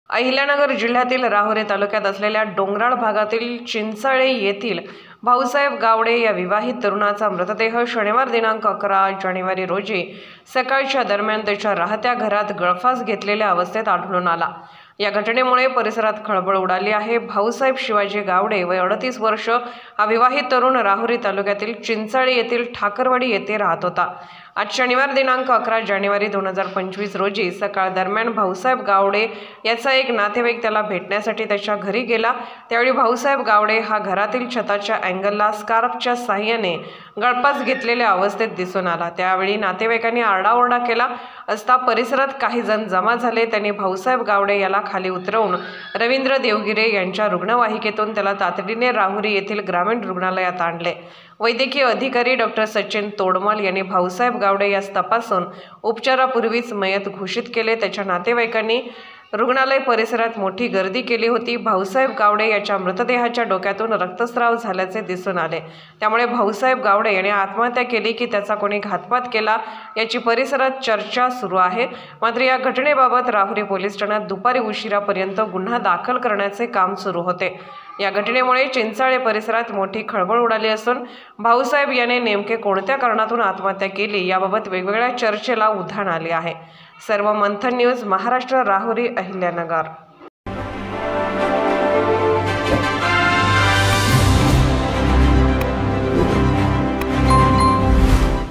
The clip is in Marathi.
अहिल्यानगर जिल्ह्यातील राहुरी तालुक्यात असलेल्या डोंगराळ भागातील चिंचाळे येथील भाऊसाहेब गावडे या विवाहित तरुणाचा मृतदेह शनिवार दिनांक 11 जानेवारी रोजी सकाळच्या दरम्यान त्याच्या राहत्या घरात गळफास घेतलेल्या अवस्थेत आढळून आला। या घटनेमुळे परिसरात खळबळ उडाली आहे। भाऊसाहेब शिवाजी गावडे वय 38 वर्ष हा विवाहित तरुण राहुरी तालुक्यातील चिंचाळे येथील ठाकरवाडी येथे राहत होता। आज शनिवार दिनांक 11 जानेवारी 2025 रोजी सकाळ दरम्यान भाऊसाहेब गावडे याचा एक नातेवाईक त्याला भेटण्यासाठी त्याच्या घरी गेला। त्यावेळी भाऊसाहेब गावडे हा घरातील छताच्या अँगलला स्कार्फच्या साहाय्याने गळफास घेतलेल्या अवस्थेत दिसून आला। त्यावेळी नातेवाईकांनी आरडाओरडा केला असता परिसरात काही जण जमा झाले। त्यांनी भाऊसाहेब गावडे याला खाली उतरवून रवींद्र देवगिरे यांच्या रुग्णवाहिकेतून त्याला तातडीने राहुरी येथील ग्रामीण रुग्णालयात आणले। वैद्यकीय अधिकारी डॉक्टर सचिन तोडमल यांनी भाऊसाहेब गावडे यास तपासून उपचारापूर्वीच मयत घोषित केले। त्याच्या नातेवाईकांनी रुग्णालय परिसरात मोठी गर्दी केली होती। भाऊसाहेब गावडे याच्या मृतदेहाच्या डोक्यातून रक्तस्राव झाल्याचे दिसून आले। त्यामुळे भाऊसाहेब गावडे याने आत्महत्या केली की त्याचा कोणी घातपात केला याची परिसरात चर्चा सुरू आहे। मात्र या घटनेबाबत राहुरी पोलीस ठाण्यात दुपारी उशिरापर्यंत गुन्हा दाखल करण्याचे काम सुरू होते। या घटनेमुळे चिंचाळे परिसरात मोठी खळबळ उडाली असून भाऊसाहेब याने नेमके कोणत्या कारणातून आत्महत्या केली याबाबत वेगवेगळ्या चर्चेला उधाण आले आहे। सर्व मंथन न्यूज महाराष्ट्र, राहुरी, अहिल्यानगर।